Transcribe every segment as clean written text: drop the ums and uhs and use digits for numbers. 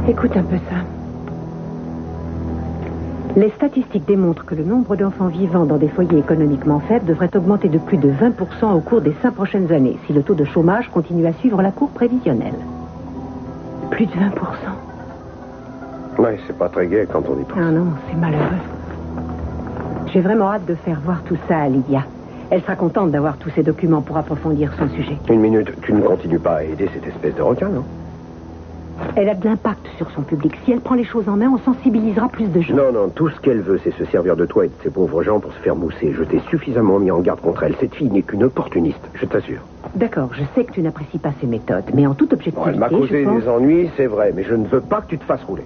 Écoute un peu ça. Les statistiques démontrent que le nombre d'enfants vivant dans des foyers économiquement faibles devrait augmenter de plus de 20% au cours des 5 prochaines années, si le taux de chômage continue à suivre la courbe prévisionnelle. Plus de 20%. Ouais, c'est pas très gai quand on y pense. Ah non, c'est malheureux. J'ai vraiment hâte de faire voir tout ça à Lydia. Elle sera contente d'avoir tous ces documents pour approfondir son sujet. Une minute, tu ne continues pas à aider cette espèce de requin, non? Elle a de l'impact sur son public. Si elle prend les choses en main, on sensibilisera plus de gens. Non, tout ce qu'elle veut, c'est se servir de toi et de ces pauvres gens pour se faire mousser. Je t'ai suffisamment mis en garde contre elle. Cette fille n'est qu'une opportuniste, je t'assure. D'accord, je sais que tu n'apprécies pas ses méthodes, mais en toute objectivité, Elle m'a causé je pense... des ennuis, c'est vrai, mais je ne veux pas que tu te fasses rouler.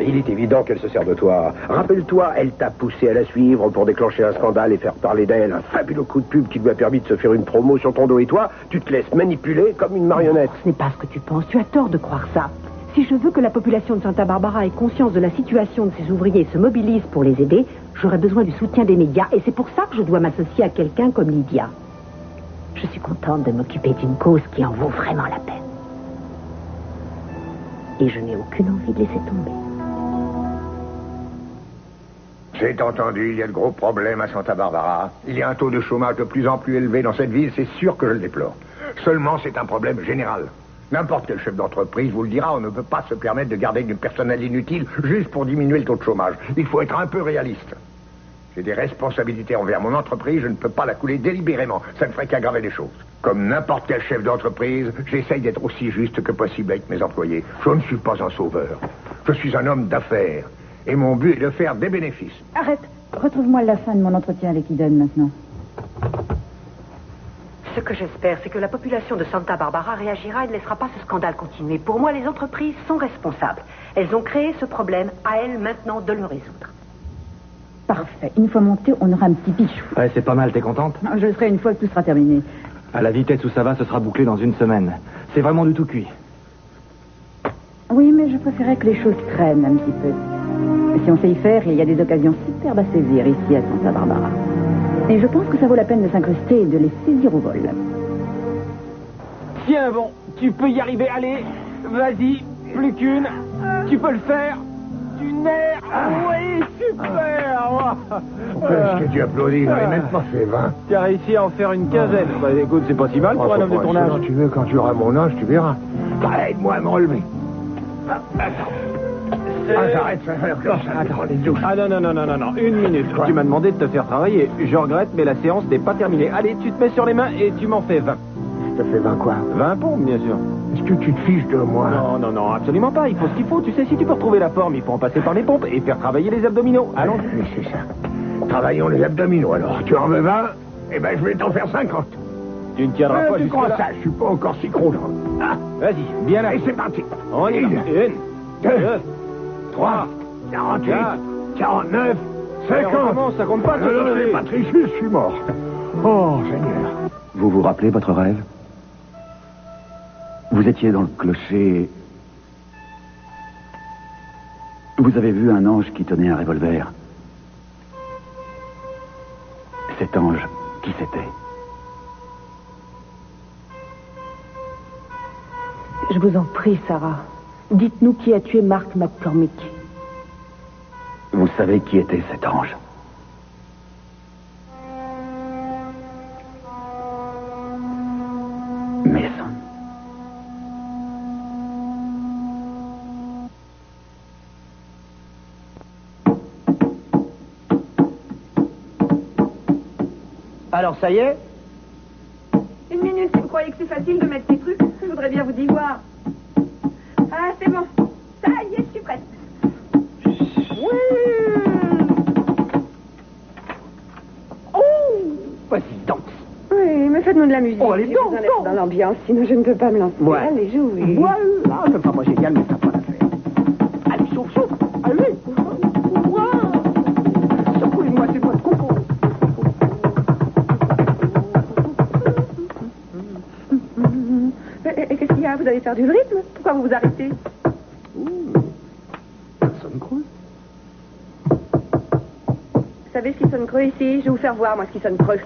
Il est évident qu'elle se sert de toi. Rappelle-toi, elle t'a poussé à la suivre pour déclencher un scandale et faire parler d'elle. Un fabuleux coup de pub qui lui a permis de se faire une promo sur ton dos. Et toi, tu te laisses manipuler comme une marionnette. Ce n'est pas ce que tu penses. Tu as tort de croire ça. Si je veux que la population de Santa Barbara ait conscience de la situation de ses ouvriers et se mobilise pour les aider, j'aurai besoin du soutien des médias. Et c'est pour ça que je dois m'associer à quelqu'un comme Lydia. Je suis contente de m'occuper d'une cause qui en vaut vraiment la peine. Et je n'ai aucune envie de laisser tomber. J'ai entendu, il y a de gros problèmes à Santa Barbara. Il y a un taux de chômage de plus en plus élevé dans cette ville, c'est sûr que je le déplore. Seulement, c'est un problème général. N'importe quel chef d'entreprise vous le dira, on ne peut pas se permettre de garder du personnel inutile juste pour diminuer le taux de chômage. Il faut être un peu réaliste. J'ai des responsabilités envers mon entreprise, je ne peux pas la couler délibérément. Ça ne ferait qu'aggraver les choses. Comme n'importe quel chef d'entreprise, j'essaye d'être aussi juste que possible avec mes employés. Je ne suis pas un sauveur. Je suis un homme d'affaires. Et mon but est de faire des bénéfices. Arrête. Retrouve-moi la fin de mon entretien avec Eden maintenant. Ce que j'espère, c'est que la population de Santa Barbara réagira et ne laissera pas ce scandale continuer. Pour moi, les entreprises sont responsables. Elles ont créé ce problème. À elles maintenant de le résoudre. Parfait. Une fois monté, on aura un petit bichou. Ouais, c'est pas mal, t'es contente? Je le ferai une fois que tout sera terminé. À la vitesse où ça va, ce sera bouclé dans une semaine. C'est vraiment du tout cuit. Oui, mais je préférais que les choses traînent un petit peu. Si on sait y faire, il y a des occasions superbes à saisir ici à Santa Barbara. Et je pense que ça vaut la peine de s'incruster et de les saisir au vol. Tiens, bon, tu peux y arriver, allez, vas-y, plus qu'une, tu peux le faire, du nerf, oui, super. Pourquoi est-ce que tu applaudis? J'en ai même pas fait 20. Tu as réussi à en faire une quinzaine. Bah écoute, c'est pas si mal pour un homme de ton âge. Tu veux, quand tu auras mon âge, tu verras. Aide-moi à me relever. J'arrête, ça va comme ça. Attends, non, une minute. Quoi? Tu m'as demandé de te faire travailler. Je regrette, mais la séance n'est pas terminée. Allez, tu te mets sur les mains et tu m'en fais 20. Je te fais 20 quoi? 20 pompes, bien sûr. Est-ce que tu te fiches de moi? Non, absolument pas. Il faut ce qu'il faut. Tu sais, si tu peux retrouver la forme, il faut en passer par les pompes et faire travailler les abdominaux. Allons. Oui, c'est ça. Travaillons les abdominaux, alors. Tu en veux 20? Eh ben, je vais t'en faire 50. Tu ne tiendras pas tu jusque crois là. ça? Je suis pas encore si gros. Ah, Vas-y, bien là. et c'est parti. On y va. Une, 2, deux, 3, 48, 4, 49, Allez, 50. on recommence, ça compte pas. Non, je vais pas tricher, je suis mort. Oh, Seigneur. Vous vous rappelez votre rêve? Vous étiez dans le clocher. Vous avez vu un ange qui tenait un revolver. Cet ange, qui c'était? Je vous en prie, Sarah. Dites-nous qui a tué Mark McCormick. Vous savez qui était cet ange? Mason. Alors, ça y est? Une minute, si vous croyez que c'est facile de mettre ces trucs, je voudrais bien vous y voir. Ah, c'est bon. Ça y est, je suis prête. Oui. Oh, vas-y, danse. Oui, mais faites-nous de la musique. Oh, allez, J'ai besoin d'être dans l'ambiance, sinon je ne peux pas me lancer. Ouais. Allez, jouez. Ouais, ah, c'est pas moi génial, mais ça pas l'affaire. Allez, chauffe. Allez. Wow. Secouez-moi, c'est votre coco. Qu'est-ce qu'il y a? Vous avez perdu le rythme? Pourquoi vous vous arrêtez? Personne creux. Vous savez ce qui sonne creux ici? Je vais vous faire voir, moi, ce qui sonne creux.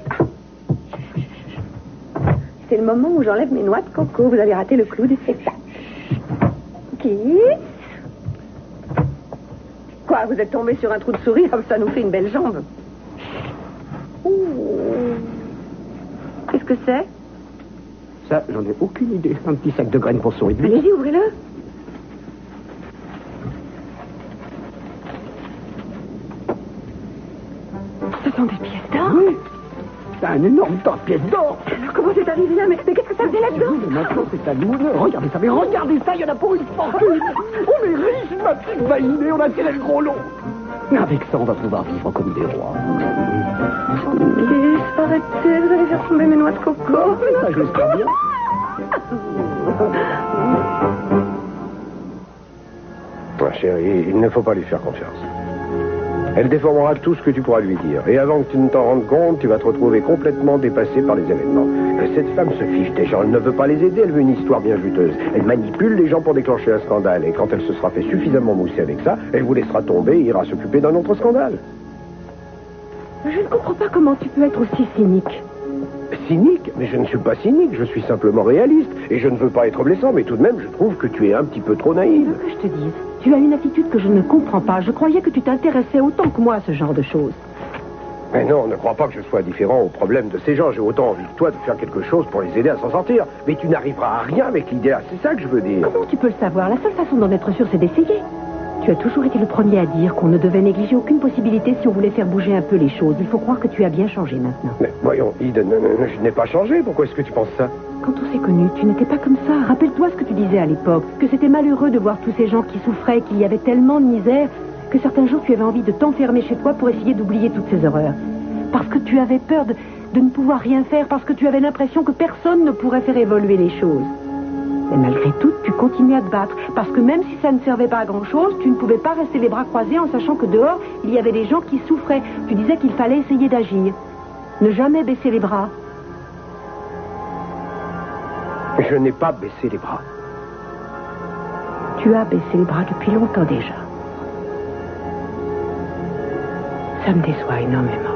Ah. C'est le moment où j'enlève mes noix de coco. Vous avez raté le clou du spectacle. Kiss. Quoi, vous êtes tombé sur un trou de souris? Ça nous fait une belle jambe. Qu'est-ce que c'est? Ça, j'en ai aucune idée. Un petit sac de graines pour souris. Allez-y, ouvrez-le. Ce sont des pièces d'or? Oui. C'est un énorme tas de pièces d'or. Alors comment c'est arrivé là? Mais qu'est-ce que ça faisait là-dedans? Oui, mais maintenant, c'est à nous. Regardez ça, mais regardez ça, il y en a pour une fortune. On est riches, ma petite valinée, on a tiré le gros lot. Avec ça, on va pouvoir vivre comme des rois. Kiss, arrêtez, vous allez faire tomber mes noix de coco. Ça, je l'espère bien. Ma chérie, il ne faut pas lui faire confiance. Elle déformera tout ce que tu pourras lui dire. Et avant que tu ne t'en rendes compte, tu vas te retrouver complètement dépassé par les événements. Que cette femme se fiche des gens. Elle ne veut pas les aider, elle veut une histoire bien juteuse. Elle manipule les gens pour déclencher un scandale. Et quand elle se sera fait suffisamment mousser avec ça, elle vous laissera tomber et ira s'occuper d'un autre scandale. Je ne comprends pas comment tu peux être aussi cynique. Cynique? Mais je ne suis pas cynique, je suis simplement réaliste. Et je ne veux pas être blessant, mais tout de même, je trouve que tu es un petit peu trop naïve. Que je te dise, tu as une attitude que je ne comprends pas. Je croyais que tu t'intéressais autant que moi à ce genre de choses. Mais non, ne crois pas que je sois indifférent aux problèmes de ces gens. J'ai autant envie que toi de faire quelque chose pour les aider à s'en sortir. Mais tu n'arriveras à rien avec l'idéal, c'est ça que je veux dire. Comment tu peux le savoir? La seule façon d'en être sûr, c'est d'essayer. Tu as toujours été le premier à dire qu'on ne devait négliger aucune possibilité si on voulait faire bouger un peu les choses. Il faut croire que tu as bien changé maintenant. Mais voyons, Eden, je n'ai pas changé. Pourquoi est-ce que tu penses ça? Quand on s'est connus, tu n'étais pas comme ça. Rappelle-toi ce que tu disais à l'époque, que c'était malheureux de voir tous ces gens qui souffraient, qu'il y avait tellement de misère, que certains jours tu avais envie de t'enfermer chez toi pour essayer d'oublier toutes ces horreurs. Parce que tu avais peur de ne pouvoir rien faire, parce que tu avais l'impression que personne ne pourrait faire évoluer les choses. Et malgré tout, tu continuais à te battre, parce que même si ça ne servait pas à grand-chose, tu ne pouvais pas rester les bras croisés en sachant que dehors, il y avait des gens qui souffraient. Tu disais qu'il fallait essayer d'agir. Ne jamais baisser les bras. Je n'ai pas baissé les bras. Tu as baissé les bras depuis longtemps déjà. Ça me déçoit énormément.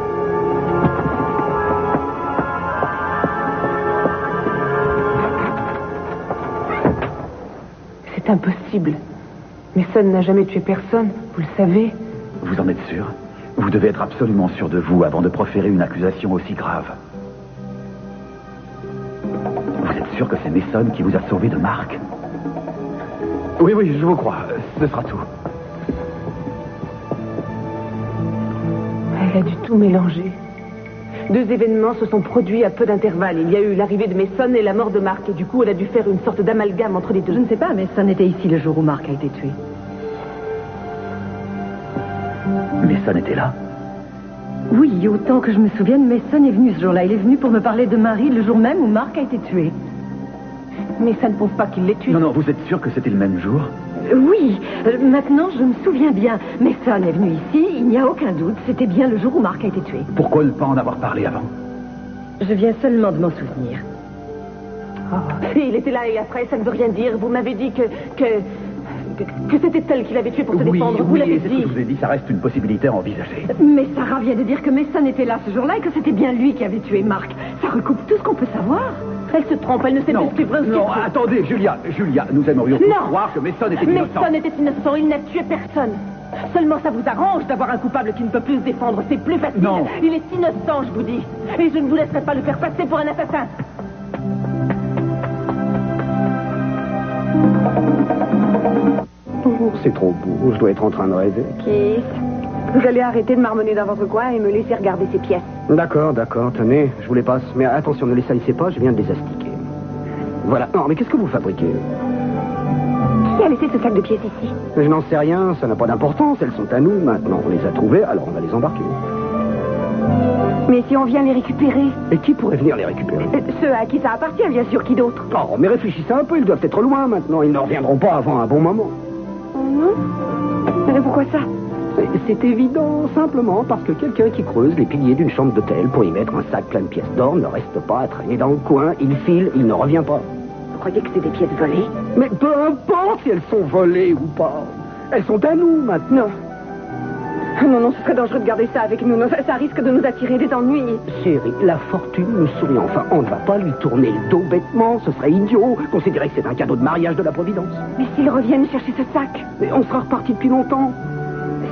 C'est impossible. Mason n'a jamais tué personne, vous le savez. Vous en êtes sûr? Vous devez être absolument sûr de vous avant de proférer une accusation aussi grave. Vous êtes sûr que c'est Mason qui vous a sauvé de Mark? Oui, je vous crois. Ce sera tout. Elle a dû tout mélanger. Deux événements se sont produits à peu d'intervalle. Il y a eu l'arrivée de Mason et la mort de Mark. Et du coup, elle a dû faire une sorte d'amalgame entre les deux. Je ne sais pas, Mason était ici le jour où Mark a été tué. Mason était là? Oui, autant que je me souvienne, Mason est venu ce jour-là. Il est venu pour me parler de Marie le jour même où Mark a été tué. Mais ça ne prouve pas qu'il l'ait tué. Non, vous êtes sûr que c'était le même jour? Oui, maintenant je me souviens bien. Mason est venu ici, il n'y a aucun doute. C'était bien le jour où Mark a été tué. Pourquoi ne pas en avoir parlé avant? Je viens seulement de m'en souvenir. Et il était là et après, ça ne veut rien dire. Vous m'avez dit que c'était elle qui l'avait tué pour se défendre. Vous l'avez c'est ce dit. que je vous ai dit, ça reste une possibilité à envisager. Mais Sarah vient de dire que Mason était là ce jour-là et que c'était bien lui qui avait tué Mark. Ça recoupe tout ce qu'on peut savoir. Elle se trompe, elle ne sait plus ce qui est vrai ou ce qui est Non, faux. attendez, Julia, nous aimerions tous croire que Mason était innocent. Mason était innocent, il n'a tué personne. Seulement ça vous arrange d'avoir un coupable qui ne peut plus se défendre, c'est plus facile. Non. Il est innocent, je vous dis. Et je ne vous laisserai pas le faire passer pour un assassin. Oh, c'est trop beau, je dois être en train de rêver. Kiss, vous allez arrêter de marmonner dans votre coin et me laisser regarder ces pièces. D'accord, tenez, je vous les passe. Mais attention, ne les salissez pas, je viens de les astiquer. Voilà. Non, mais qu'est-ce que vous fabriquez? Qui a laissé ce sac de pièces ici? Je n'en sais rien, ça n'a pas d'importance, elles sont à nous maintenant. On les a trouvées, alors on va les embarquer. Mais si on vient les récupérer? Et qui pourrait venir les récupérer? Ceux à qui ça appartient, bien sûr, qui d'autre? Oh, mais réfléchissez un peu, ils doivent être loin maintenant. Ils ne reviendront pas avant un bon moment. Mais pourquoi ça? C'est évident, simplement parce que quelqu'un qui creuse les piliers d'une chambre d'hôtel pour y mettre un sac plein de pièces d'or ne reste pas à traîner dans le coin. Il file, il ne revient pas. Vous croyez que c'est des pièces volées? Mais peu importe si elles sont volées ou pas. Elles sont à nous maintenant. Non, non, ce serait dangereux de garder ça avec nous. Non, ça risque de nous attirer des ennuis. Chérie, la fortune nous sourit enfin. On ne va pas lui tourner le dos bêtement. Ce serait idiot. Considérer que c'est un cadeau de mariage de la Providence. Mais s'ils reviennent chercher ce sac? Mais on sera reparti depuis longtemps.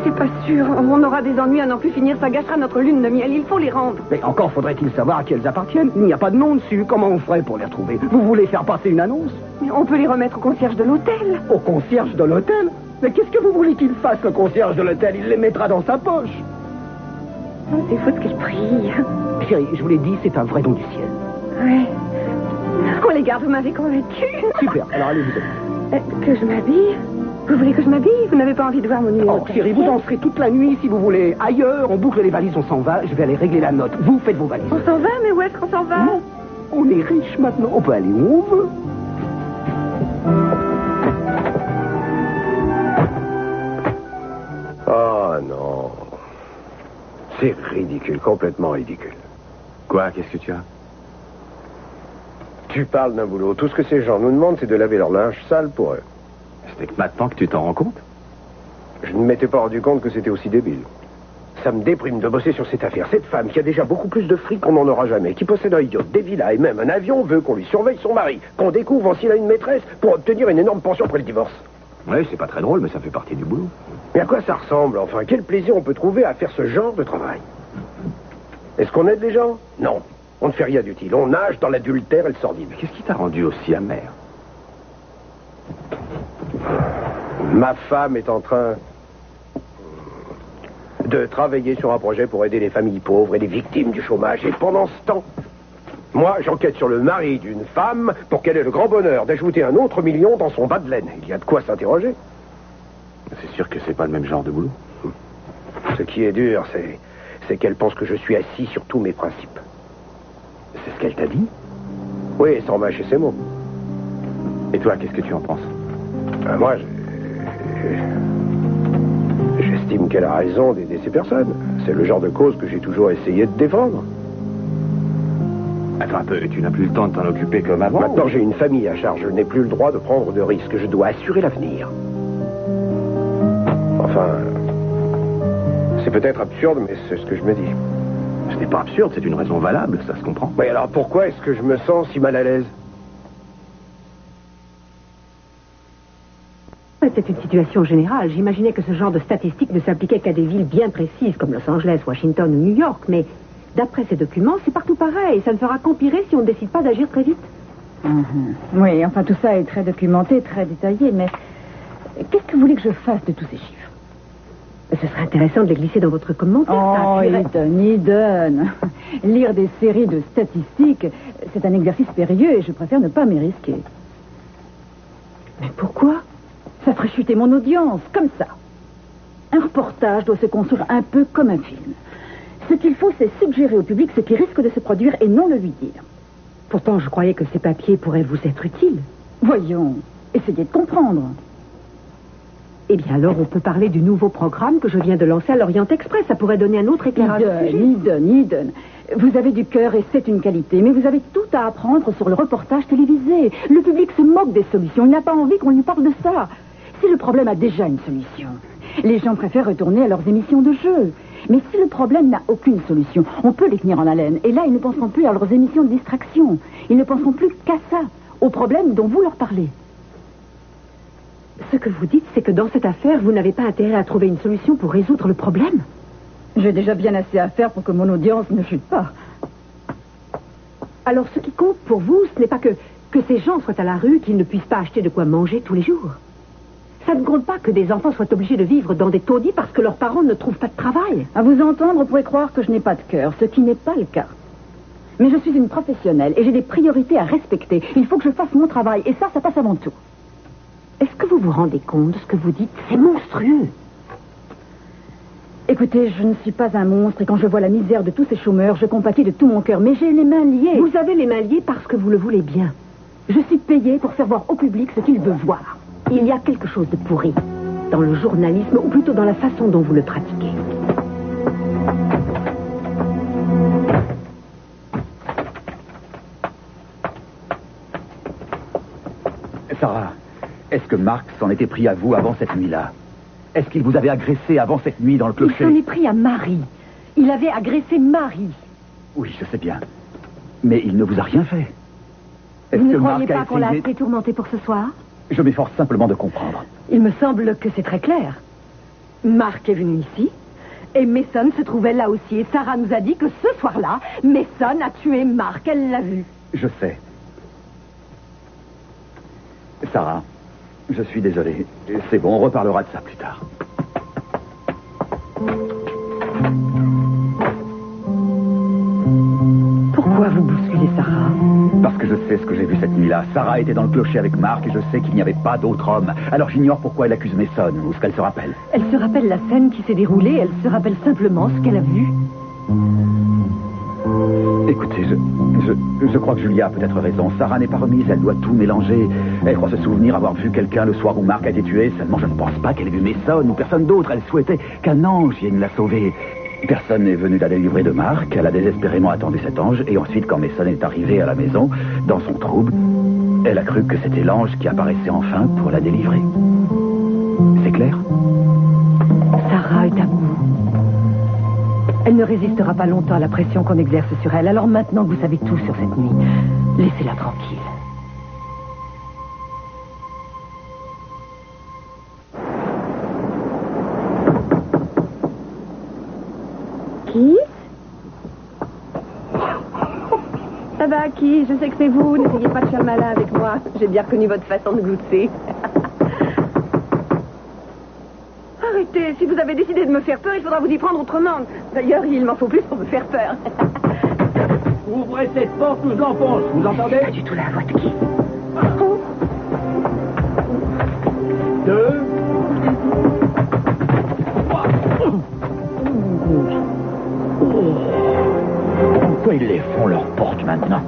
C'est pas sûr. On aura des ennuis à n'en plus finir. Ça gâchera notre lune de miel. Il faut les rendre. Mais encore faudrait-il savoir à qui elles appartiennent. Il n'y a pas de nom dessus. Comment on ferait pour les retrouver? Vous voulez faire passer une annonce? Mais on peut les remettre au concierge de l'hôtel. Au concierge de l'hôtel? Mais qu'est-ce que vous voulez qu'il fasse, le concierge de l'hôtel? Il les mettra dans sa poche. Oh, c'est faute qu'il prie. Chérie, je vous l'ai dit, c'est un vrai don du ciel. Oui. Oh, les gars, vous m'avez convaincu. Super. Alors allez, vous que je m'habille? Vous voulez que je m'habille? Vous n'avez pas envie de voir mon numéro? Oh, chérie, vous danserez toute la nuit si vous voulez. Ailleurs, on boucle les valises, on s'en va. Je vais aller régler la note. Vous faites vos valises. On s'en va? Mais où est-ce qu'on s'en va? Non. On est riche maintenant. On peut aller où on veut. Oh non. C'est ridicule, complètement ridicule. Quoi? Qu'est-ce que tu as? Tu parles d'un boulot. Tout ce que ces gens nous demandent, c'est de laver leur linge sale pour eux. C'est que maintenant que tu t'en rends compte? Je ne m'étais pas rendu compte que c'était aussi débile. Ça me déprime de bosser sur cette affaire. Cette femme qui a déjà beaucoup plus de fric qu'on n'en aura jamais, qui possède un yacht, des villas et même un avion, veut qu'on lui surveille son mari, qu'on découvre s'il a une maîtresse pour obtenir une énorme pension après le divorce. Oui, c'est pas très drôle, mais ça fait partie du boulot. Mais à quoi ça ressemble, enfin? Quel plaisir on peut trouver à faire ce genre de travail? Est-ce qu'on aide les gens? Non. On ne fait rien d'utile. On nage dans l'adultère et le sordide. Qu'est-ce qui t'a rendu aussi amer? Ma femme est en train de travailler sur un projet pour aider les familles pauvres et les victimes du chômage. Et pendant ce temps, moi, j'enquête sur le mari d'une femme pour qu'elle ait le grand bonheur d'ajouter un autre million dans son bas de laine. Il y a de quoi s'interroger. C'est sûr que c'est pas le même genre de boulot. Ce qui est dur, c'est qu'elle pense que je suis assis sur tous mes principes. C'est ce qu'elle t'a dit? Oui, sans mâcher ses mots. Et toi, qu'est-ce que tu en penses? Moi, j'estime qu'elle a raison d'aider ces personnes. C'est le genre de cause que j'ai toujours essayé de défendre. Attends un peu, tu n'as plus le temps de t'en occuper comme avant? Maintenant, j'ai une famille à charge. Je n'ai plus le droit de prendre de risques. Je dois assurer l'avenir. Enfin, c'est peut-être absurde, mais c'est ce que je me dis. Ce n'est pas absurde, c'est une raison valable, ça se comprend. Oui, alors pourquoi est-ce que je me sens si mal à l'aise? C'est une situation générale. J'imaginais que ce genre de statistiques ne s'appliquait qu'à des villes bien précises comme Los Angeles, Washington ou New York, mais d'après ces documents, c'est partout pareil. Ça ne fera qu'empirer si on ne décide pas d'agir très vite. Oui, enfin tout ça est très documenté, très détaillé, mais qu'est-ce que vous voulez que je fasse de tous ces chiffres? Ce serait intéressant de les glisser dans votre commentaire. Oh, Eden. Lire des séries de statistiques, c'est un exercice périlleux et je préfère ne pas m'y risquer. Mais pourquoi? Ça ferait chuter mon audience, comme ça. Un reportage doit se construire un peu comme un film. Ce qu'il faut, c'est suggérer au public ce qui risque de se produire et non le lui dire. Pourtant, je croyais que ces papiers pourraient vous être utiles. Voyons, essayez de comprendre. Eh bien, alors, on peut parler du nouveau programme que je viens de lancer à l'Orient Express. Ça pourrait donner un autre éclairage. Eden. Vous avez du cœur et c'est une qualité, mais vous avez tout à apprendre sur le reportage télévisé. Le public se moque des solutions. Il n'a pas envie qu'on lui parle de ça. Si le problème a déjà une solution, les gens préfèrent retourner à leurs émissions de jeu. Mais si le problème n'a aucune solution, on peut les tenir en haleine. Et là, ils ne penseront plus à leurs émissions de distraction. Ils ne penseront plus qu'à ça, au problème dont vous leur parlez. Ce que vous dites, c'est que dans cette affaire, vous n'avez pas intérêt à trouver une solution pour résoudre le problème. J'ai déjà bien assez à faire pour que mon audience ne chute pas. Alors, ce qui compte pour vous, ce n'est pas que ces gens soient à la rue, qu'ils ne puissent pas acheter de quoi manger tous les jours. Ça ne compte pas que des enfants soient obligés de vivre dans des taudis parce que leurs parents ne trouvent pas de travail. À vous entendre, on pourrait croire que je n'ai pas de cœur, ce qui n'est pas le cas. Mais je suis une professionnelle et j'ai des priorités à respecter. Il faut que je fasse mon travail et ça passe avant tout. Est-ce que vous vous rendez compte de ce que vous dites? C'est monstrueux. Écoutez, je ne suis pas un monstre et quand je vois la misère de tous ces chômeurs, je compatis de tout mon cœur. Mais j'ai les mains liées. Vous avez les mains liées parce que vous le voulez bien. Je suis payée pour faire voir au public ce qu'il veut voir. Il y a quelque chose de pourri dans le journalisme, ou plutôt dans la façon dont vous le pratiquez. Sarah, est-ce que Marc s'en était pris à vous avant cette nuit-là? Est-ce qu'il vous avait agressé avant cette nuit dans le clocher? Il s'en est pris à Marie. Il avait agressé Marie. Oui, je sais bien. Mais il ne vous a rien fait. Est-ce Vous ne que croyez Marc a pas qu'on l'a essayé... assez tourmenté pour ce soir? Je m'efforce simplement de comprendre. Il me semble que c'est très clair. Marc est venu ici, et Mason se trouvait là aussi. Et Sarah nous a dit que ce soir-là, Mason a tué Marc. Elle l'a vu. Je sais. Sarah, je suis désolé. C'est bon, on reparlera de ça plus tard. Pourquoi vous bousculez Sarah? Parce que je sais ce que j'ai vu cette nuit-là. Sarah était dans le clocher avec Marc et je sais qu'il n'y avait pas d'autre homme. Alors j'ignore pourquoi elle accuse Mason ou ce qu'elle se rappelle. Elle se rappelle la scène qui s'est déroulée. Elle se rappelle simplement ce qu'elle a vu. Écoutez, je crois que Julia a peut-être raison. Sarah n'est pas remise, elle doit tout mélanger. Elle croit se souvenir avoir vu quelqu'un le soir où Marc a été tué. Seulement, je ne pense pas qu'elle ait vu Mason ou personne d'autre. Elle souhaitait qu'un ange vienne la sauver. Personne n'est venu la délivrer de Marc. Elle a désespérément attendu cet ange. Et ensuite, quand Mason est arrivé à la maison, dans son trouble, elle a cru que c'était l'ange qui apparaissait enfin pour la délivrer. C'est clair? Sarah est à bout. Elle ne résistera pas longtemps à la pression qu'on exerce sur elle. Alors maintenant que vous savez tout sur cette nuit, laissez-la tranquille. Qui? Ça va, qui? Je sais que c'est vous. N'essayez pas de faire le malin avec moi. J'ai bien reconnu votre façon de glousser. Arrêtez. Si vous avez décidé de me faire peur, il faudra vous y prendre autrement. D'ailleurs, il m'en faut plus pour me faire peur. Ouvrez cette porte ou je l'enfonce, vous entendez? Pas du tout la voix de qui? Oh. 2. Pourquoi ils les font leur porte maintenant?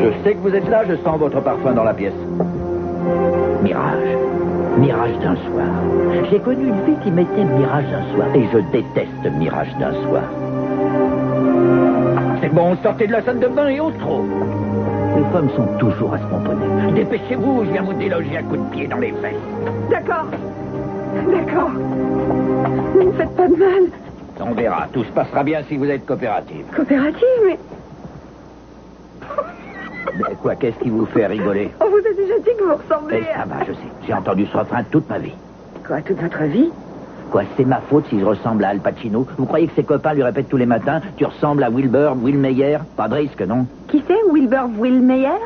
Je sais que vous êtes là, je sens votre parfum dans la pièce. Mirage. Mirage d'un soir. J'ai connu une fille qui mettait Mirage d'un soir. Et je déteste Mirage d'un soir. C'est bon, sortez de la salle de bain et au trot. Les femmes sont toujours à se pomponner. Dépêchez-vous, je viens vous déloger un coup de pied dans les fesses. D'accord. D'accord. Ne me faites pas de mal. On verra, tout se passera bien si vous êtes coopérative. Coopérative, mais... Mais quoi, qu'est-ce qui vous fait rigoler? On vous a déjà dit que vous ressemblez Eh, ça va, je sais. J'ai entendu ce refrain toute ma vie. Quoi, toute votre vie? Quoi, c'est ma faute si je ressemble à Al Pacino? Vous croyez que ses copains lui répètent tous les matins, tu ressembles à Wilbur Willmeyer? Pas de risque, non? Qui c'est, Wilbur Willmeyer?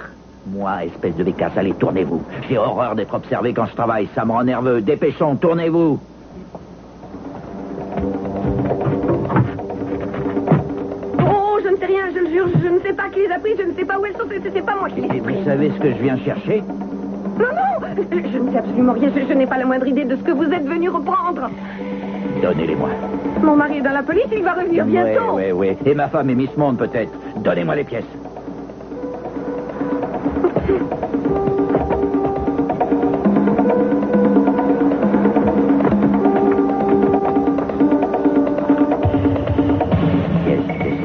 Moi, espèce de bécasse, allez, tournez-vous. J'ai horreur d'être observé quand je travaille, ça me rend nerveux. Dépêchons, tournez-vous. Oh, je ne sais rien, je le jure, je ne sais pas qui les a pris, je ne sais pas où elles sont, c'est pas moi qui les ai Et pris. vous savez ce que je viens chercher? Non, non, je ne sais absolument rien, je n'ai pas la moindre idée de ce que vous êtes venu reprendre. Donnez-les-moi. Mon mari est dans la police, il va revenir bientôt. Oui. Et ma femme est Miss Monde, peut-être. Donnez-moi les pièces.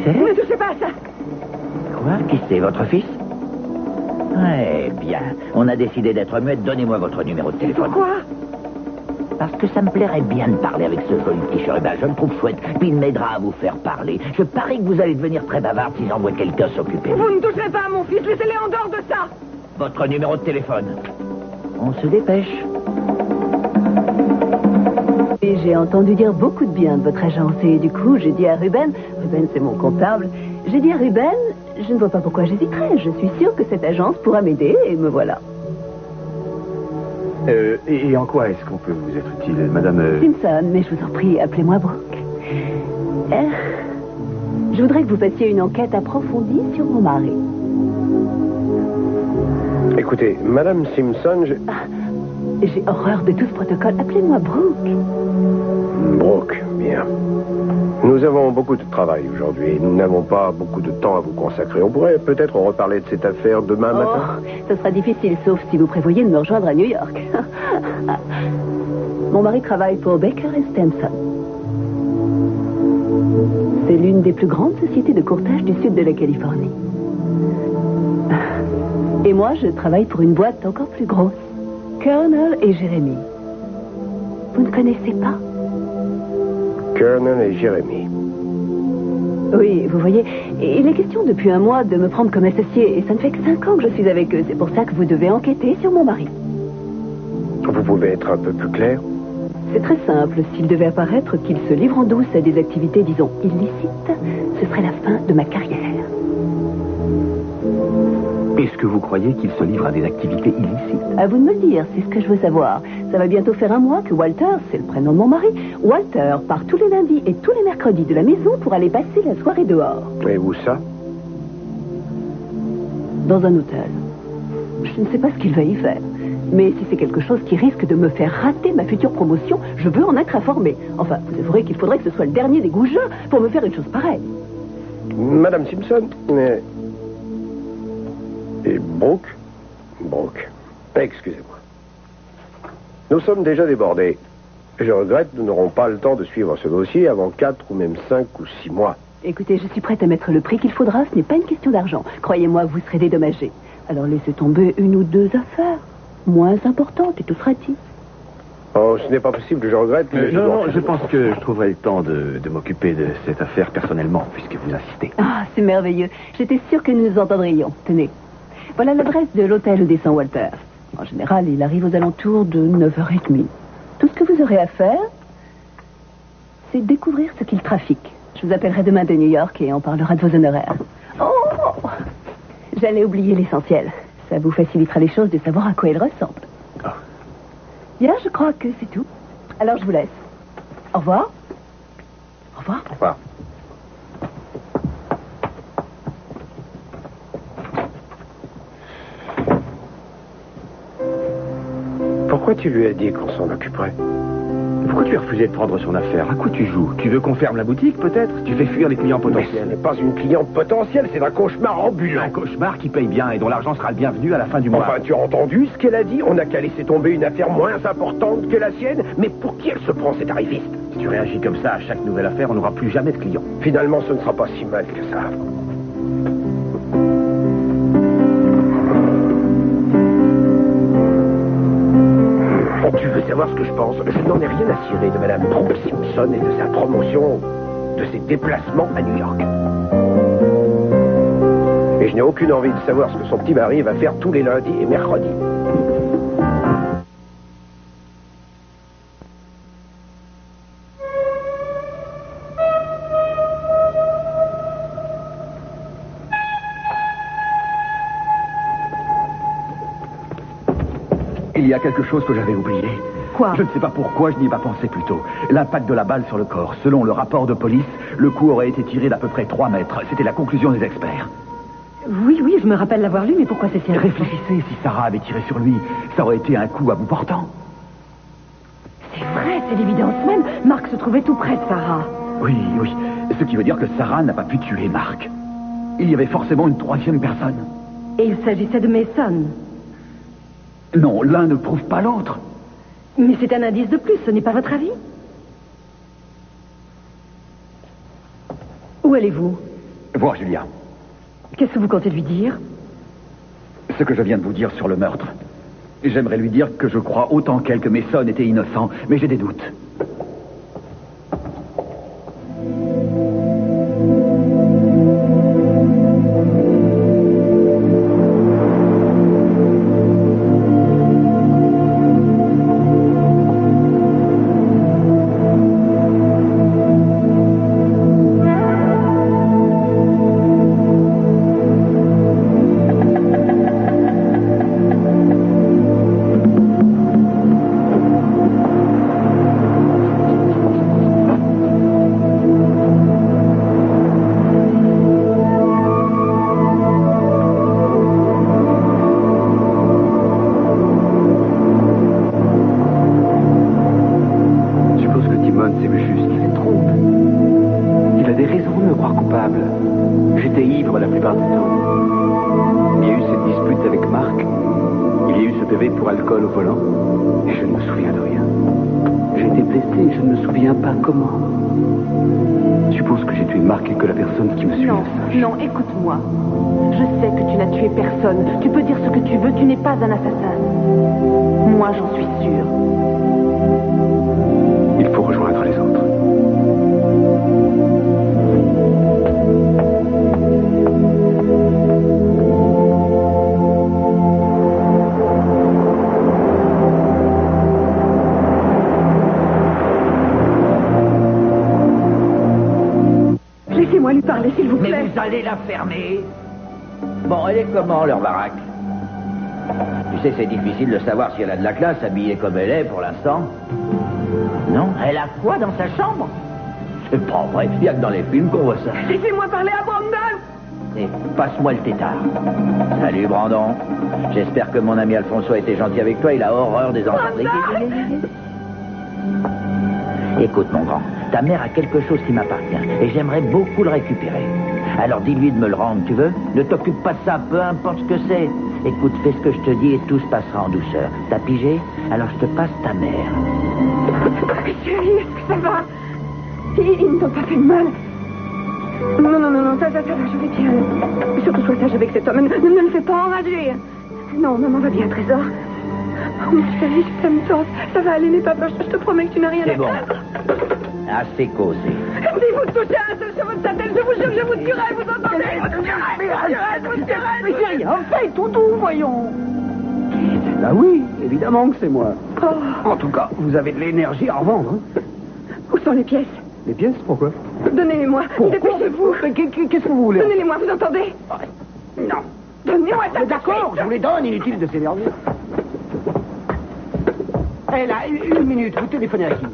Ne touchez pas à ça. Quoi? Qui c'est, votre fils? Eh bien, on a décidé d'être muette. Donnez-moi votre numéro de téléphone. Pourquoi? Parce que ça me plairait bien de parler avec ce joli petit chérubin. Je le trouve chouette, puis il m'aidera à vous faire parler. Je parie que vous allez devenir très bavarde si j'envoie quelqu'un s'occuper de vous. Vous ne toucherez pas à mon fils, laissez-les en dehors de ça. Votre numéro de téléphone. On se dépêche. Et j'ai entendu dire beaucoup de bien de votre agence. Et du coup, j'ai dit à Ruben c'est mon comptable, j'ai dit à Ruben, je ne vois pas pourquoi j'hésiterais. Je suis sûre que cette agence pourra m'aider, et me voilà. Et en quoi est-ce qu'on peut vous être utile, madame Simpson, mais je vous en prie, appelez-moi Brooke. Je voudrais que vous fassiez une enquête approfondie sur mon mari. Écoutez, madame Simpson, J'ai horreur de tout ce protocole. Appelez-moi Brooke. Brooke, bien. Nous avons beaucoup de travail aujourd'hui et nous n'avons pas beaucoup de temps à vous consacrer. On pourrait peut-être reparler de cette affaire demain matin. Ce sera difficile, sauf si vous prévoyez de me rejoindre à New York. Mon mari travaille pour Baker & Stenson. C'est l'une des plus grandes sociétés de courtage du sud de la Californie. Et moi, je travaille pour une boîte encore plus grosse. Colonel et Jérémy. Vous ne connaissez pas? Colonel et Jérémy. Oui, vous voyez, il est question depuis un mois de me prendre comme associé, et ça ne fait que 5 ans que je suis avec eux. C'est pour ça que vous devez enquêter sur mon mari. Vous pouvez être un peu plus clair? C'est très simple. S'il devait apparaître qu'il se livre en douce à des activités, disons, illicites, ce serait la fin de ma carrière. Est-ce que vous croyez qu'il se livre à des activités illicites? À vous de me le dire, c'est ce que je veux savoir. Ça va bientôt faire un mois que Walter, c'est le prénom de mon mari, Walter part tous les lundis et tous les mercredis de la maison pour aller passer la soirée dehors. Et où ça? Dans un hôtel. Je ne sais pas ce qu'il va y faire. Mais si c'est quelque chose qui risque de me faire rater ma future promotion, je veux en être informé. Enfin, vous avouerez qu'il faudrait que ce soit le dernier des goujats pour me faire une chose pareille. Madame Simpson, et Brooke? Excusez-moi. Nous sommes déjà débordés. Je regrette, nous n'aurons pas le temps de suivre ce dossier avant 4 ou même 5 ou 6 mois. Écoutez, je suis prête à mettre le prix qu'il faudra. Ce n'est pas une question d'argent. Croyez-moi, vous serez dédommagé. Alors laissez tomber 1 ou 2 affaires. Moins importantes et tout sera dit. Oh, ce n'est pas possible, je regrette. Mais je pense que je trouverai le temps de m'occuper de cette affaire personnellement, puisque vous insistez. Ah, c'est merveilleux. J'étais sûre que nous nous entendrions. Tenez. Voilà l'adresse de l'hôtel où descend Walter. En général, il arrive aux alentours de 9h30. Tout ce que vous aurez à faire, c'est découvrir ce qu'il trafique. Je vous appellerai demain de New York et on parlera de vos honoraires. Oh! J'allais oublier l'essentiel. Ça vous facilitera les choses de savoir à quoi il ressemble. Oh. Bien, je crois que c'est tout. Alors, je vous laisse. Au revoir. Au revoir. Au revoir. Pourquoi tu lui as dit qu'on s'en occuperait? Pourquoi tu as refusé de prendre son affaire? À quoi tu joues? Tu veux qu'on ferme la boutique, peut-être? Tu fais fuir les clients Mais ce potentiels. n'est pas une cliente potentielle, c'est un cauchemar ambulant. Un cauchemar qui paye bien et dont l'argent sera le bienvenu à la fin du mois. Enfin, tu as entendu ce qu'elle a dit? On n'a qu'à laisser tomber une affaire moins importante que la sienne. Mais pour qui elle se prend, cette arriviste? Si tu réagis comme ça à chaque nouvelle affaire, on n'aura plus jamais de clients. Finalement, ce ne sera pas si mal que ça. Tu veux savoir ce que je pense? Je n'en ai rien à cirer de Madame Brooke Simpson et de sa promotion, de ses déplacements à New York. Et je n'ai aucune envie de savoir ce que son petit mari va faire tous les lundis et mercredis. Il y a quelque chose que j'avais oublié. Quoi? Je ne sais pas pourquoi, je n'y ai pas pensé plus tôt. L'impact de la balle sur le corps. Selon le rapport de police, le coup aurait été tiré d'à peu près 3 mètres. C'était la conclusion des experts. Oui, je me rappelle l'avoir lu, mais pourquoi c'est si important? Réfléchissez, si Sarah avait tiré sur lui, ça aurait été un coup à bout portant. C'est vrai, c'est l'évidence même. Marc se trouvait tout près de Sarah. Oui. Ce qui veut dire que Sarah n'a pas pu tuer Marc. Il y avait forcément une 3e personne. Et il s'agissait de Mason. Non, l'un ne prouve pas l'autre. Mais c'est un indice de plus, ce n'est pas votre avis? Où allez-vous? Voir Julia. Qu'est-ce que vous comptez lui dire? Ce que je viens de vous dire sur le meurtre. J'aimerais lui dire que je crois autant qu'elle que Mason était innocent, mais j'ai des doutes. PV pour alcool au volant. Et je ne me souviens de rien. J'ai été blessé, je ne me souviens pas comment. Suppose que j'ai tué Marc et que la personne qui me suit Non, le sache. non, écoute-moi. Je sais que tu n'as tué personne. Tu peux dire ce que tu veux, tu n'es pas un assassin. Moi, j'en suis sûre. Il faut rejoindre les autres. Laissez-moi lui parler, s'il vous plaît. Mais vous allez la fermer. Bon, elle est comment, leur baraque? Tu sais, c'est difficile de savoir si elle a de la classe, habillée comme elle est pour l'instant. Non? Elle a quoi dans sa chambre? C'est pas vrai, il n'y a que dans les films qu'on voit ça. Laissez-moi parler à Brandon. Et passe-moi le tétard. Salut, Brandon. J'espère que mon ami Alfonso a été gentil avec toi, il a horreur des enfants. Écoute, mon grand, ta mère a quelque chose qui m'appartient et j'aimerais beaucoup le récupérer. Alors dis-lui de me le rendre, tu veux? Ne t'occupe pas de ça, peu importe ce que c'est. Écoute, fais ce que je te dis et tout se passera en douceur. T'as pigé? Alors je te passe ta mère. Chérie, est-ce que ça va? Ils ne t'ont pas fait de mal. Non, ça va, je vais bien. Surtout sois sage avec cet homme. Ne le fais pas enrager. Non, maman va bien, Trésor. Oh, mon chéri, je t'aime tant. Ça va aller, n'aie pas peur, je te promets que tu n'as rien à C'est bon. faire. Assez causé. Si vous touchez un seul cheveu de sa tête, je vous jure, je vous tuerai, vous entendez? Je vous tuerai. Mais j'ai rien fait, Toutou, voyons. Ah oui, évidemment que c'est moi. Oh. En tout cas, vous avez de l'énergie à revendre. Hein. Où sont les pièces? Les pièces, pourquoi? Donnez-les-moi. Dépêchez-vous. Qu'est-ce que vous voulez? Donnez-les-moi, vous entendez? Non. Donnez-moi ça. D'accord, je vous les donne, inutile de s'énerver. Eh là, une minute, vous téléphonez à qui?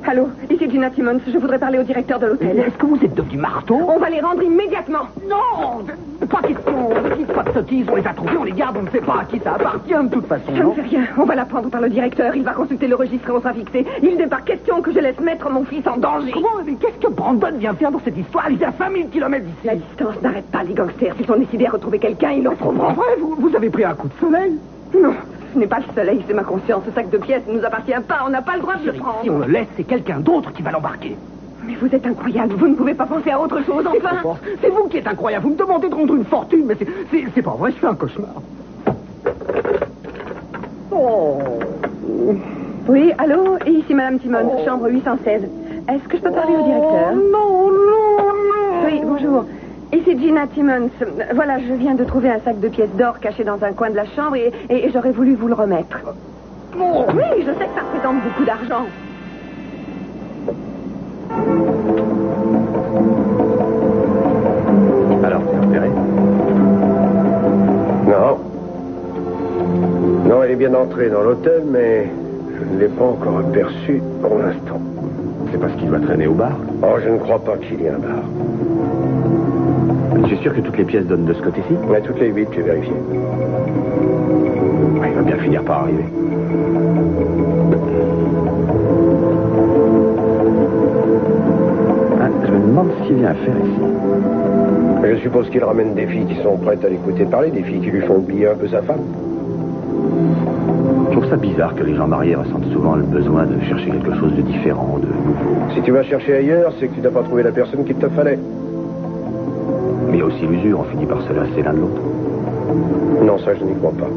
Allô, ici Gina Timmons, je voudrais parler au directeur de l'hôtel. Est-ce que vous êtes devenu marteau? On va les rendre immédiatement. Non, pas question. Ne dites pas de sottises, on les a trouvés, on les garde, on ne sait pas à qui ça appartient de toute façon. Ça ne non fait rien, on va la prendre par le directeur, il va consulter le registre et on sera fixé. Il n'est pas question que je laisse mettre mon fils en danger. Comment? Mais qu'est-ce que Brandon vient faire dans cette histoire? Il est à 5000 km d'ici. La distance n'arrête pas les gangsters. S'ils sont décidés à retrouver quelqu'un, ils le En trouveront. vrai, vous avez pris un coup de soleil? Non, ce n'est pas le soleil, c'est ma conscience. Ce sac de pièces ne nous appartient pas, on n'a pas le droit de le prendre. Si on le laisse, c'est quelqu'un d'autre qui va l'embarquer. Mais vous êtes incroyable, vous ne pouvez pas penser à autre chose, enfin. C'est vous qui êtes incroyable. Vous me demandez de rendre une fortune, mais c'est pas vrai, je fais un cauchemar. Oh. Oui, allô, et ici Madame Timmons, chambre 816. Est-ce que je peux parler au directeur? Non. Oui, bonjour. Ici Gina Timmons. Voilà, je viens de trouver un sac de pièces d'or caché dans un coin de la chambre et j'aurais voulu vous le remettre. Oui, je sais que ça représente beaucoup d'argent. Alors, t'es repéré? Non. Non, elle est bien entrée dans l'hôtel, mais je ne l'ai pas encore aperçue pour l'instant. C'est parce qu'il doit traîner au bar? Oh, je ne crois pas qu'il y ait un bar. Tu es sûr que toutes les pièces donnent de ce côté-ci? Mais toutes les 8, j'ai vérifié. Il va bien finir par arriver. Je me demande ce qu'il vient faire ici. Je suppose qu'il ramène des filles qui sont prêtes à l'écouter parler, des filles qui lui font oublier un peu sa femme. Je trouve ça bizarre que les gens mariés ressentent souvent le besoin de chercher quelque chose de différent, de nouveau. Si tu vas chercher ailleurs, c'est que tu n'as pas trouvé la personne qu'il te fallait. Mais il y a aussi l'usure, on finit par se lasser l'un de l'autre. Non, ça, je n'y crois pas.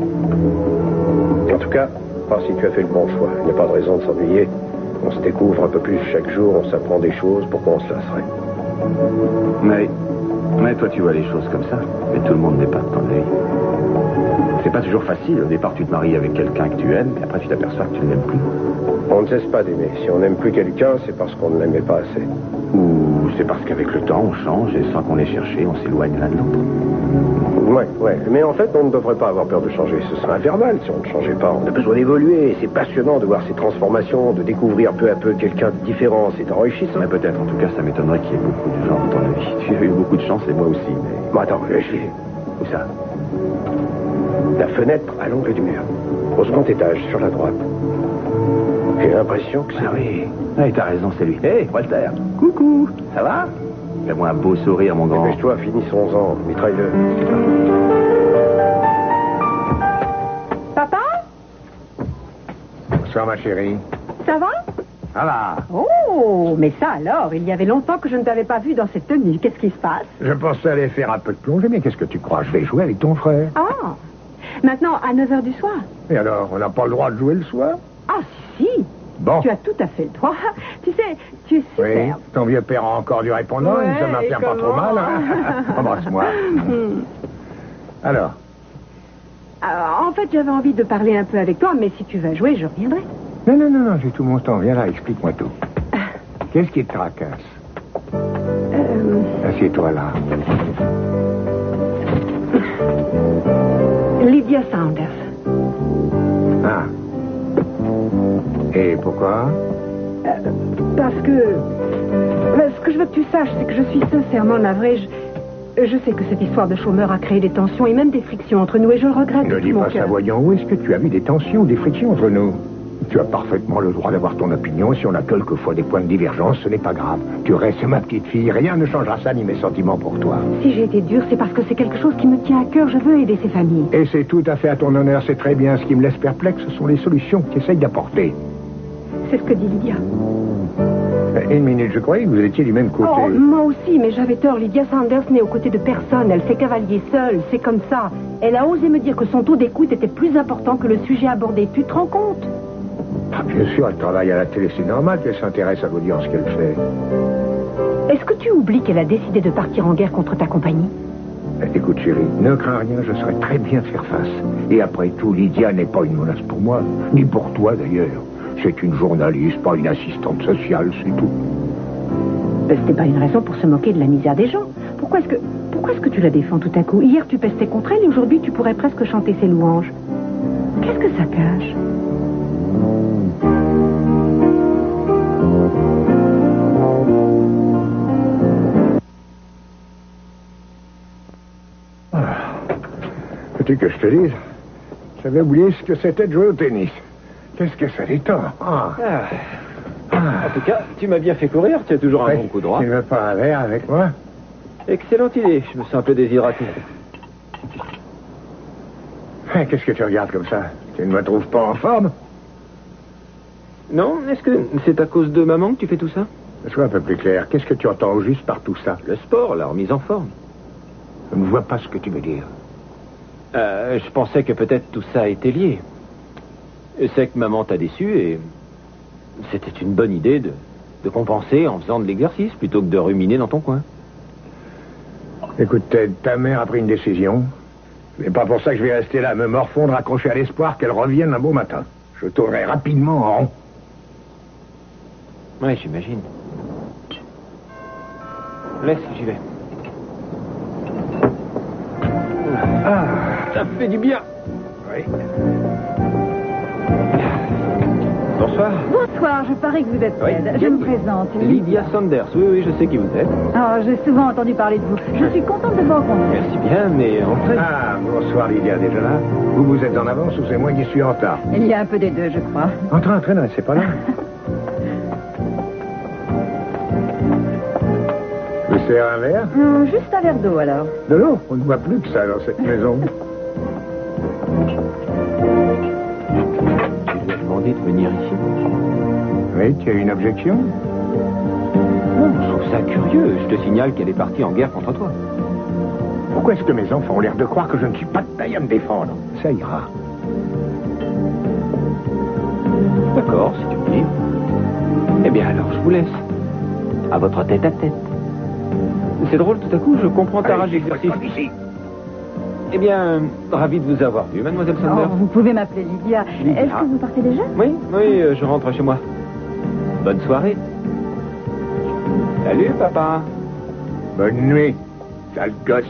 En tout cas, pas si tu as fait le bon choix. Il n'y a pas de raison de s'ennuyer. On se découvre un peu plus chaque jour, on s'apprend des choses, pourquoi on se lasserait? Mais toi, tu vois les choses comme ça. Mais tout le monde n'est pas de ton avis. C'est pas toujours facile. Au départ, tu te maries avec quelqu'un que tu aimes, et après, tu t'aperçois que tu ne l'aimes plus. On ne cesse pas d'aimer. Si on n'aime plus quelqu'un, c'est parce qu'on ne l'aimait pas assez. Ou c'est parce qu'avec le temps, on change, et sans qu'on l'ait cherché, on s'éloigne l'un de l'autre. Ouais. Mais en fait, on ne devrait pas avoir peur de changer. Ce serait infernal si on ne changeait pas. On a besoin d'évoluer. C'est passionnant de voir ces transformations, de découvrir peu à peu quelqu'un de différent. C'est enrichissant. Mais peut-être, en tout cas, ça m'étonnerait qu'il y ait beaucoup de gens dans ton avis. Tu as eu beaucoup de chance, et moi aussi, mais... Bon, attends, j'ai... Où ça? La fenêtre à l'angle du mur. Au second étage, sur la droite. J'ai l'impression que c'est... Ah oui. Ah, t'as raison, c'est lui. Hé, Walter. Coucou. Ça va? Fais-moi un beau sourire, mon grand. Dépêche-toi, finissons-en. Mitraille-le. Bonsoir, ma chérie. Ça va? Ça va. Oh, mais ça alors, il y avait longtemps que je ne t'avais pas vu dans cette tenue. Qu'est-ce qui se passe? Je pensais aller faire un peu de plongée, mais qu'est-ce que tu crois? Je vais jouer avec ton frère. Ah, maintenant à 9h du soir. Et alors, on n'a pas le droit de jouer le soir? Ah, si. Bon. Tu as tout à fait le droit. Tu sais, tu es Oui, superbe. ton vieux père a encore du répondant, Ouais, ça m'attire pas trop mal. Hein? Embrasse-moi. Alors, En fait, j'avais envie de parler un peu avec toi, mais si tu vas jouer, je reviendrai. non, j'ai tout mon temps. Viens là, explique-moi tout. Qu'est-ce qui te tracasse? Assieds-toi là. Lydia Saunders. Ah. Et pourquoi? Parce que... Ce que je veux que tu saches, c'est que je suis sincèrement navrée. Je sais que cette histoire de chômeur a créé des tensions et même des frictions entre nous, et je le regrette. Ne dis pas ça, voyons. Où est-ce que tu as vu des tensions ou des frictions entre nous? Tu as parfaitement le droit d'avoir ton opinion. Si on a quelquefois des points de divergence, ce n'est pas grave. Tu restes ma petite fille. Rien ne changera ça ni mes sentiments pour toi. Si j'ai été dure, c'est parce que c'est quelque chose qui me tient à cœur. Je veux aider ces familles. Et c'est tout à fait à ton honneur. C'est très bien. Ce qui me laisse perplexe, ce sont les solutions que tu essayes d'apporter. C'est ce que dit Lydia. Une minute, je croyais que vous étiez du même côté. Oh, moi aussi, mais j'avais tort. Lydia Saunders n'est aux côtés de personne. Elle fait cavalier seule. C'est comme ça. Elle a osé me dire que son taux d'écoute était plus important que le sujet abordé. Tu te rends compte? Ah, bien sûr, elle travaille à la télé. C'est normal qu'elle s'intéresse à l'audience qu'elle fait. Est-ce que tu oublies qu'elle a décidé de partir en guerre contre ta compagnie? Écoute, chérie, ne crains rien, je saurai très bien faire face. Et après tout, Lydia n'est pas une menace pour moi, ni pour toi d'ailleurs. C'est une journaliste, pas une assistante sociale, c'est tout. C'était pas une raison pour se moquer de la misère des gens. Pourquoi est-ce que tu la défends tout à coup? Hier, tu pestais contre elle et aujourd'hui, tu pourrais presque chanter ses louanges. Qu'est-ce que ça cache? Veux-tu que je te dise? J'avais oublié ce que c'était de jouer au tennis. Qu'est-ce que ça détend? En tout cas, tu m'as bien fait courir. Tu as toujours un bon coup droit. Tu ne veux pas un verre avec moi? Excellente idée. Je me sens un peu déshydraté. Qu'est-ce que tu regardes comme ça? Tu ne me trouves pas en forme? Non, est-ce que c'est à cause de maman que tu fais tout ça? Sois un peu plus clair. Qu'est-ce que tu entends au juste par tout ça? Le sport, la remise en forme. Je ne vois pas ce que tu veux dire. Je pensais que peut-être tout ça était lié. C'est que maman t'a déçu et c'était une bonne idée de compenser en faisant de l'exercice plutôt que de ruminer dans ton coin. Écoute, Ted, ta mère a pris une décision. Mais pas pour ça que je vais rester là, me morfondre, accroché à l'espoir qu'elle revienne un beau matin. Je tournerai rapidement en rond. Ouais, j'imagine. Laisse, j'y vais. Ça fait du bien. Oui. Bonsoir. Bonsoir, je parie que vous êtes Ted. Je me présente. Lydia Saunders. Oui, je sais qui vous êtes. Oh, j'ai souvent entendu parler de vous. Je suis contente de vous rencontrer. Merci bien, mais entrez. Ah, bonsoir Lydia, déjà là. Vous êtes en avance ou c'est moi qui suis en retard? Il y a un peu des deux, je crois. Entre, non, c'est pas là. Vous sers un verre? Juste un verre d'eau, alors. De l'eau? On ne voit plus que ça dans cette maison. Tu lui as demandé de venir ici. Oui, tu as une objection? Non, je trouve ça curieux. Je te signale qu'elle est partie en guerre contre toi. Pourquoi est-ce que mes enfants ont l'air de croire que je ne suis pas de taille à me défendre? Ça ira. D'accord, si tu me dis. Eh bien alors, je vous laisse. À votre tête-à-tête. C'est drôle, tout à coup, je comprends ta rage d'exercice. Ici. Eh bien, ravi de vous avoir vu, mademoiselle Saunders. Oh, vous pouvez m'appeler Lydia. Lydia. Est-ce que vous partez déjà? Oui, je rentre chez moi. Bonne soirée. Salut, papa. Bonne nuit, sale gosse.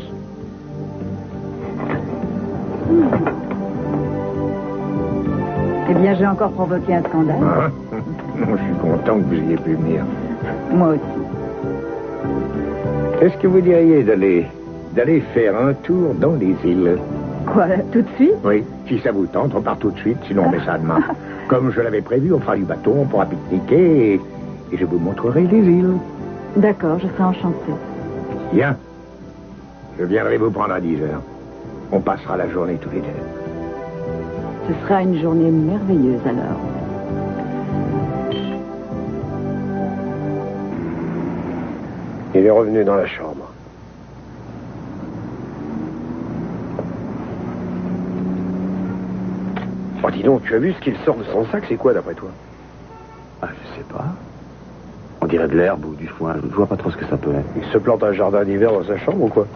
Eh bien, j'ai encore provoqué un scandale. Ah, je suis content que vous ayez pu venir. Moi aussi. Est-ce que vous diriez d'aller faire un tour dans les îles? Quoi, tout de suite? Oui, si ça vous tente, on part tout de suite, sinon on met ça demain. Comme je l'avais prévu, on fera du bateau, on pourra pique-niquer et je vous montrerai les îles. D'accord, je serai enchantée. Bien. Je viendrai vous prendre à 10 heures. On passera la journée tous les deux. Ce sera une journée merveilleuse, alors. Il est revenu dans la chambre. Oh, dis donc, tu as vu ce qu'il sort de son sac? C'est quoi, d'après toi? Ah, je sais pas. On dirait de l'herbe ou du foin. Je vois pas trop ce que ça peut être. Il se plante un jardin d'hiver dans sa chambre ou quoi?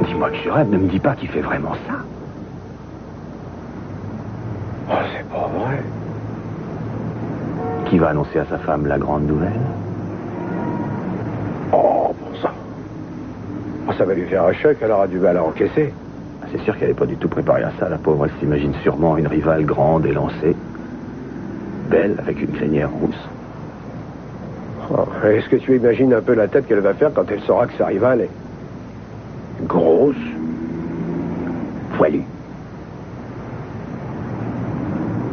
Dis-moi que je rêve, ne me dis pas qu'il fait vraiment ça. Oh, c'est pas vrai. Qui va annoncer à sa femme la grande nouvelle? Oh, bon sang. Oh, ça va lui faire un choc, elle aura du mal à encaisser. C'est sûr qu'elle n'est pas du tout préparée à ça, la pauvre. Elle s'imagine sûrement une rivale grande et lancée. Belle, avec une crinière rousse. Oh, est-ce que tu imagines un peu la tête qu'elle va faire quand elle saura que sa rivale est grosse, Poilue.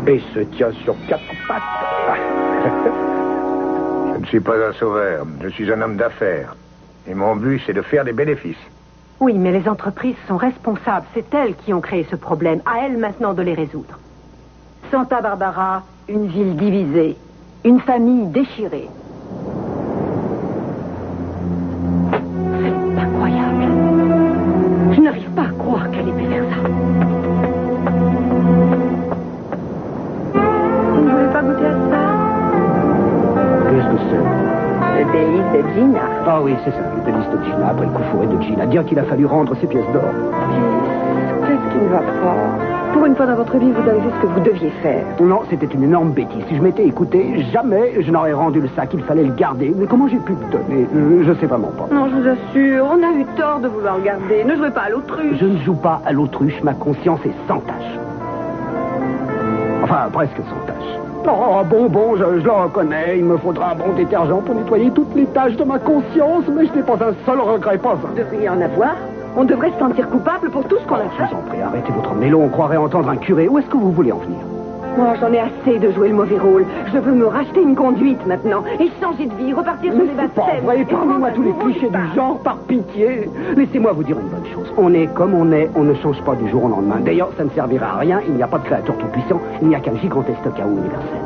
et se tient sur 4 pattes? Je ne suis pas un sauveur. Je suis un homme d'affaires. Et mon but, c'est de faire des bénéfices. Oui, mais les entreprises sont responsables. C'est elles qui ont créé ce problème. À elles maintenant de les résoudre. Santa Barbara, une ville divisée, une famille déchirée. C'est incroyable. Je n'arrive pas à croire qu'elle ait pu faire ça. Vous ne voulez pas goûter à ça? Qu'est-ce que c'est? Le délice de Gina. Ah oui, c'est ça, le délice de Gina, après le coup fourré de Gina. Dire qu'il a fallu rendre ses pièces d'or. Qu'est-ce qui ne va pas? Pour une fois dans votre vie, vous avez fait ce que vous deviez faire. Non, c'était une énorme bêtise. Si je m'étais écouté, jamais je n'aurais rendu le sac. Il fallait le garder. Mais comment j'ai pu le donner? Je sais vraiment pas. Non, je vous assure, on a eu tort de vouloir le garder. Ne jouez pas à l'autruche. Je ne joue pas à l'autruche. Ma conscience est sans tache. Enfin, presque sans tache. Oh, bon, je le reconnais. Il me faudra un bon détergent pour nettoyer toutes les taches de ma conscience, mais je n'ai pas un seul regret, pas un. Vous devriez en avoir. On devrait se sentir coupable pour tout ce qu'on a Je fait. vous en prie, arrêtez votre mélo. On croirait entendre un curé. Où est-ce que vous voulez en venir? Moi, j'en ai assez de jouer le mauvais rôle. Je veux me racheter une conduite maintenant et changer de vie, repartir sur les C'est pas baptêmes. vrai, et parlez-moi prendre tous un les nouveau clichés départ. du genre, par pitié. Laissez-moi vous dire une bonne chose. On est comme on est, on ne change pas du jour au lendemain. D'ailleurs, ça ne servira à rien, il n'y a pas de créateur tout-puissant, il n'y a qu'un gigantesque chaos universel.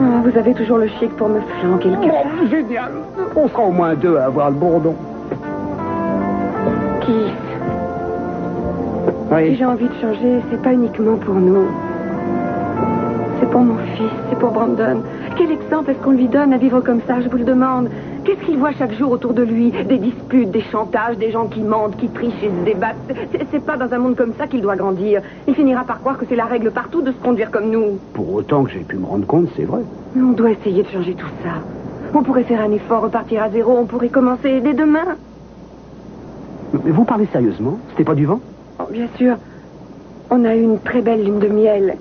Ah, vous avez toujours le chic pour me flanquer le café. Oh, génial. On sera au moins deux à avoir le bourdon. Keith, si Oui. j'ai envie de changer, c'est pas uniquement pour nous. C'est pour mon fils, c'est pour Brandon. Quel exemple est-ce qu'on lui donne à vivre comme ça, je vous le demande? Qu'est-ce qu'il voit chaque jour autour de lui? Des disputes, des chantages, des gens qui mentent, qui trichent et se débattent. C'est pas dans un monde comme ça qu'il doit grandir. Il finira par croire que c'est la règle partout de se conduire comme nous. Pour autant que j'ai pu me rendre compte, c'est vrai. Mais on doit essayer de changer tout ça. On pourrait faire un effort, repartir à zéro, on pourrait commencer dès demain. Mais vous parlez sérieusement? C'était pas du vent? Oh, bien sûr, on a eu une très belle lune de miel.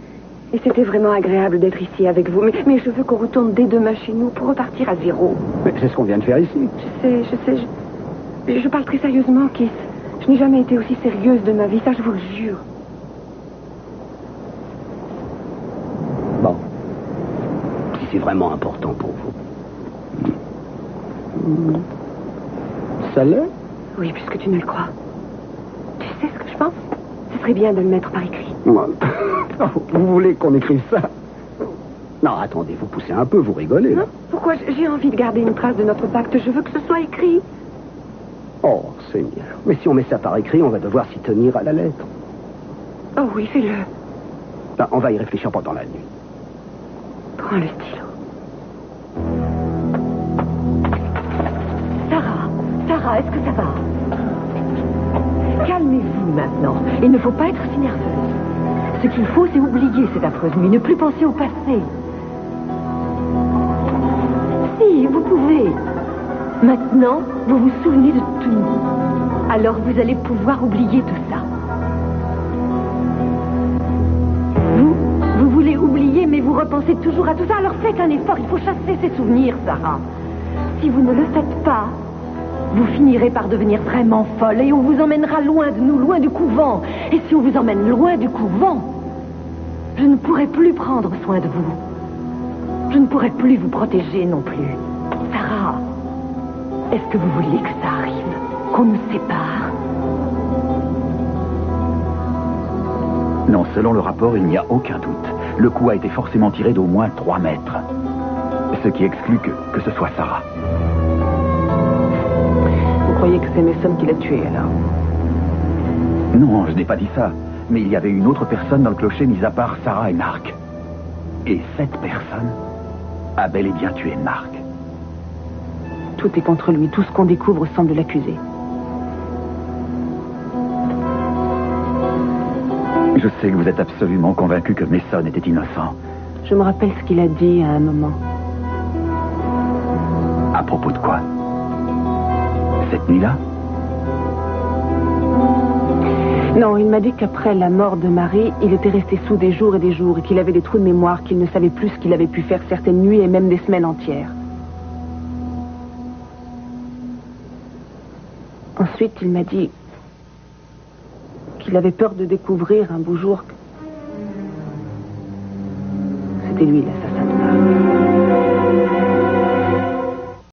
Et c'était vraiment agréable d'être ici avec vous. Mais je veux qu'on retourne dès demain chez nous pour repartir à zéro. Mais c'est ce qu'on vient de faire ici. Je sais. Je parle très sérieusement, Keith. Je n'ai jamais été aussi sérieuse de ma vie, ça je vous le jure. Bon. Si c'est vraiment important pour vous. Ça l'est? Oui, puisque tu me le crois. Tu sais ce que je pense? Ce serait bien de le mettre par écrit. Moi. Vous voulez qu'on écrive ça? Non, attendez, vous poussez un peu, vous rigolez, là. Non? Pourquoi? J'ai envie de garder une trace de notre pacte. Je veux que ce soit écrit. Oh, Seigneur. Mais si on met ça par écrit, on va devoir s'y tenir à la lettre. Oh oui, fais-le. Ben, on va y réfléchir pendant la nuit. Prends le stylo. Sarah, est-ce que ça va? Calmez-vous maintenant. Il ne faut pas être si nerveuse. Ce qu'il faut, c'est oublier cette affreuse nuit, ne plus penser au passé. Si, vous pouvez. Maintenant, vous vous souvenez de tout. Alors vous allez pouvoir oublier tout ça. Vous voulez oublier, mais vous repensez toujours à tout ça. Alors faites un effort, il faut chasser ces souvenirs, Sarah. Si vous ne le faites pas, vous finirez par devenir vraiment folle et on vous emmènera loin de nous, loin du couvent. Et si on vous emmène loin du couvent, je ne pourrai plus prendre soin de vous. Je ne pourrai plus vous protéger non plus. Sarah, est-ce que vous voulez que ça arrive? Qu'on nous sépare? Non, selon le rapport, il n'y a aucun doute. Le coup a été forcément tiré d'au moins 3 mètres. Ce qui exclut que ce soit Sarah. Vous croyez que c'est Mason qui l'a tué, alors? Non, je n'ai pas dit ça. Mais il y avait une autre personne dans le clocher, mis à part Sarah et Marc. Et cette personne a bel et bien tué Marc. Tout est contre lui. Tout ce qu'on découvre semble l'accuser. Je sais que vous êtes absolument convaincu que Mason était innocent. Je me rappelle ce qu'il a dit à un moment. À propos de quoi? Cette nuit-là? Non, il m'a dit qu'après la mort de Marie, il était resté sous des jours et qu'il avait des trous de mémoire, qu'il ne savait plus ce qu'il avait pu faire certaines nuits et même des semaines entières. Ensuite, il m'a dit qu'il avait peur de découvrir un beau jour que c'était lui l'assassin.